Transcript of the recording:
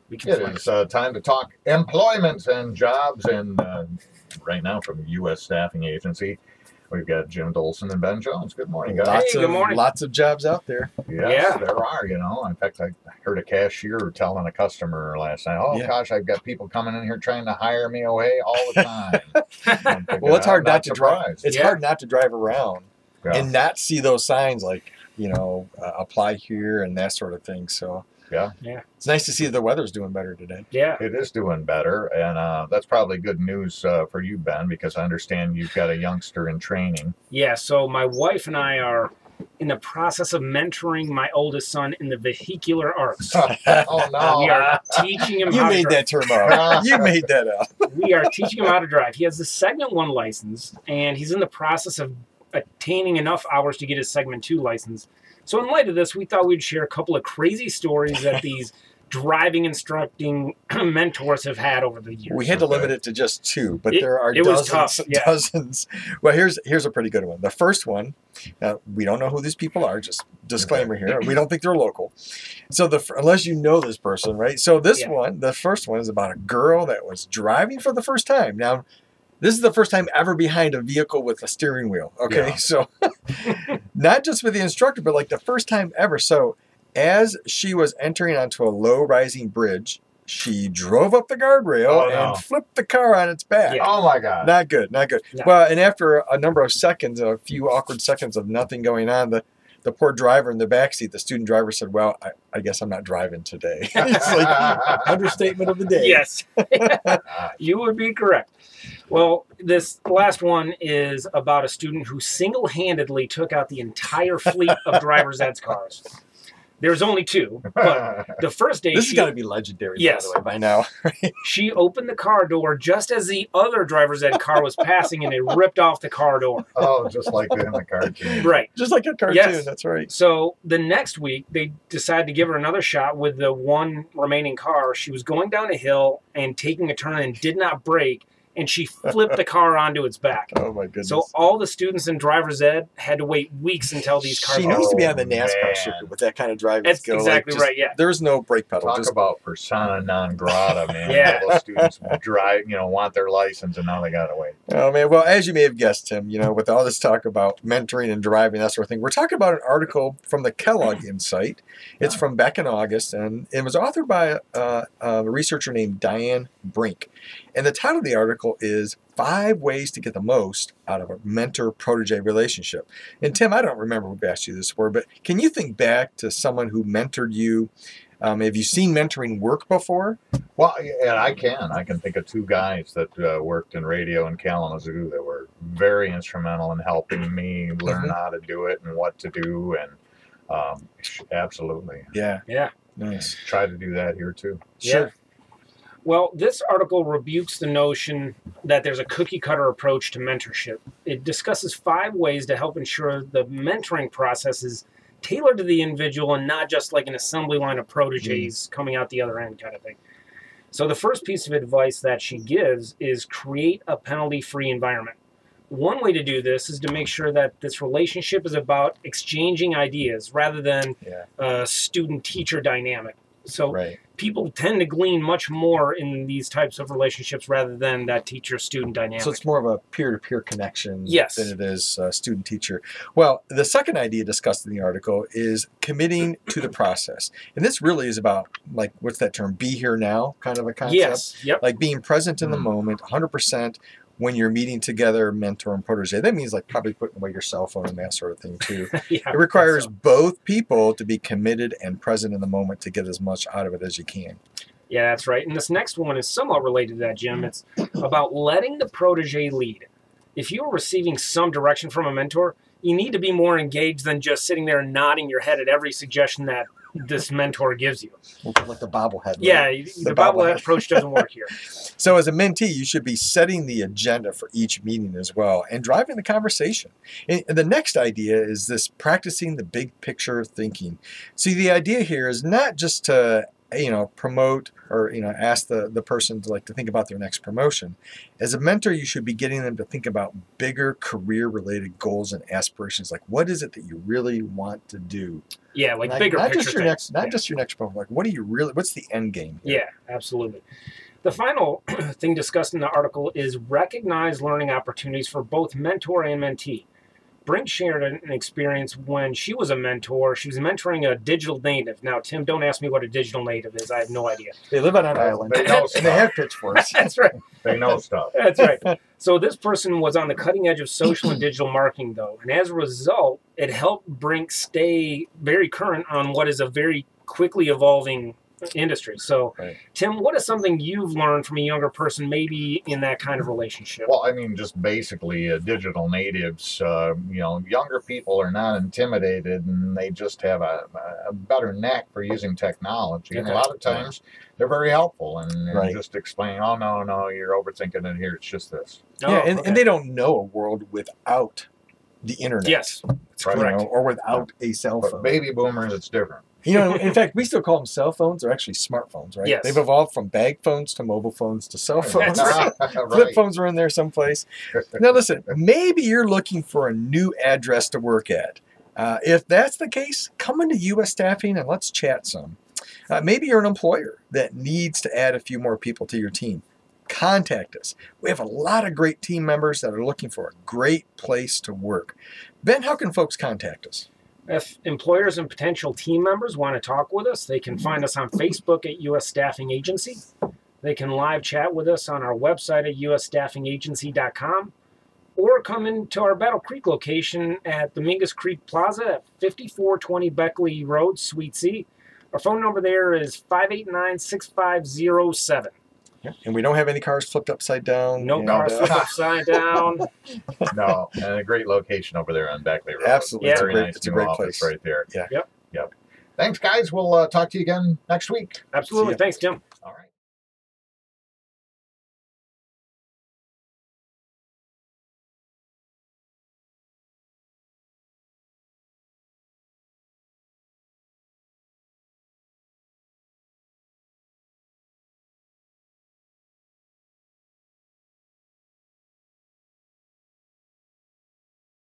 We can It is time to talk employment and jobs. And right now from U.S. Staffing Agency, we've got Jim Dolson and Ben Jones. Good morning, guys. Hey, good morning. Lots of jobs out there. Yes, there are, you know. In fact, I heard a cashier telling a customer last night, oh, gosh, I've got people coming in here trying to hire me away all the time. Well, it's hard not to drive. It's hard not to drive around and not see those signs like, you know, apply here and that sort of thing. So, yeah. It's nice to see the weather's doing better today. Yeah. It is doing better. And that's probably good news for you, Ben, because I understand you've got a youngster in training. Yeah, so my wife and I are in the process of mentoring my oldest son in the vehicular arts. Oh, no. We are teaching him You how to made drive. that term up. You made that up. We are teaching him how to drive. He has the Segment 1 license, and he's in the process of attaining enough hours to get his Segment 2 license. So in light of this, we thought we'd share a couple of crazy stories that these driving instructing mentors have had over the years. We had to limit it to just two, but there are dozens. Well, here's a pretty good one. The first one, we don't know who these people are, just disclaimer here. We don't think they're local. So unless you know this person, right? So this one, the first one is about a girl that was driving for the first time. Now, this is the first time ever behind a vehicle with a steering wheel. Okay, so not just with the instructor, but like the first time ever. So as she was entering onto a low-rising bridge, she drove up the guardrail and flipped the car on its back. Yeah. Oh, my God. Not good, not good. No. Well, and after a number of seconds, a few awkward seconds of nothing going on, the poor driver in the backseat, the student driver said, well, I guess I'm not driving today. It's like understatement of the day. Yes. You would be correct. Well, this last one is about a student who single-handedly took out the entire fleet of driver's ed's cars. There's only two, but the first day this has got to be legendary, by the way, by now. She opened the car door just as the other driver's ed car was passing, and it ripped off the car door. Oh, just like in the cartoon. Right. Just like a cartoon, that's right. So the next week, they decided to give her another shot with the one remaining car. She was going down a hill and taking a turn and did not brake, and she flipped the car onto its back. Oh, my goodness. So all the students in driver's ed had to wait weeks until these cars... She needs to be on the NASCAR circuit with that kind of driving skill. That's exactly right, yeah. There's no brake pedal. Talk about persona non grata, man. All those students drive, want their license, and now they got to wait. Oh, man. Well, as you may have guessed, Tim, with all this talk about mentoring and driving, that sort of thing, we're talking about an article from the Kellogg Insight. It's from back in August, and it was authored by a researcher named Diane Brink. And the title of the article is 5 Ways to Get the Most Out of a Mentor-Protege Relationship. And Tim, I don't remember we've asked you this before, but can you think back to someone who mentored you? Have you seen mentoring work before? Well, and I can think of 2 guys that worked in radio in Kalamazoo that were very instrumental in helping me learn how to do it and what to do. And absolutely. Yeah. Nice. Try to do that here too. Sure. Well, this article rebukes the notion that there's a cookie-cutter approach to mentorship. It discusses 5 ways to help ensure the mentoring process is tailored to the individual and not just like an assembly line of proteges coming out the other end kind of thing. So the first piece of advice that she gives is create a penalty-free environment. One way to do this is to make sure that this relationship is about exchanging ideas rather than a student-teacher dynamic. So people tend to glean much more in these types of relationships rather than that teacher-student dynamic. So it's more of a peer-to-peer connection than it is student-teacher. Well, the second idea discussed in the article is committing to the process. And this really is about, like, what's that term, be here now kind of a concept? Yes. Yep. Like being present in the moment, 100%. When you're meeting together, mentor and protege, that means like probably putting away your cell phone and that sort of thing too. It requires both people to be committed and present in the moment to get as much out of it as you can. Yeah, that's right. And this next one is somewhat related to that, Jim. It's about letting the protege lead. If you are receiving some direction from a mentor, you need to be more engaged than just sitting there and nodding your head at every suggestion that this mentor gives you. Like the bobblehead. Right? Yeah, the bobblehead approach doesn't work here. So as a mentee, you should be setting the agenda for each meeting as well and driving the conversation. And the next idea is this practicing the big picture thinking. See, the idea here is not just to promote or ask the person to think about their next promotion. As a mentor, you should be getting them to think about bigger career-related goals and aspirations. Like, what is it that you really want to do? Yeah, like bigger not picture just your things. Not just your next promotion. Like, what do you really? What's the end game here? Yeah, absolutely. The final thing discussed in the article is recognize learning opportunities for both mentor and mentee. Brink shared an experience when she was a mentor. She was mentoring a digital native. Now, Tim, don't ask me what a digital native is. I have no idea. They live on an island. They know and they have pitchforks. That's right. They know stuff. That's right. So this person was on the cutting edge of social and digital marketing, though. And as a result, it helped Brink stay very current on what is a very quickly evolving industry. So, right. Tim, what is something you've learned from a younger person, maybe in that kind of relationship? Well, I mean, just basically digital natives, younger people are not intimidated, and they just have a better knack for using technology. Okay. And a lot of times they're very helpful and right. just explaining, oh, no, you're overthinking it here. It's just this. Oh, yeah, and okay. they don't know a world without the internet. Yes, that's correct. Or without a cell phone. But baby boomers, it's different. In fact, we still call them cell phones. They're actually smartphones, right? Yes. They've evolved from bag phones to mobile phones to cell phones. Right. Flip phones are in there someplace. Now, listen, maybe you're looking for a new address to work at. If that's the case, come into U.S. Staffing and let's chat some. Maybe you're an employer that needs to add a few more people to your team. Contact us. We have a lot of great team members that are looking for a great place to work. Ben, how can folks contact us? If employers and potential team members want to talk with us, they can find us on Facebook at U.S. Staffing Agency. They can live chat with us on our website at usstaffingagency.com, or come into our Battle Creek location at the Mingus Creek Plaza at 5420 Beckley Road, Suite C. Our phone number there is 589-6507. Yeah. And we don't have any cars flipped upside down. No cars flipped upside down. No, and a great location over there on Beckley Road. Absolutely. Yeah. Very nice It's a new great office place. right there. Yeah. Yep. Thanks, guys. We'll talk to you again next week. Absolutely. Thanks, Tim.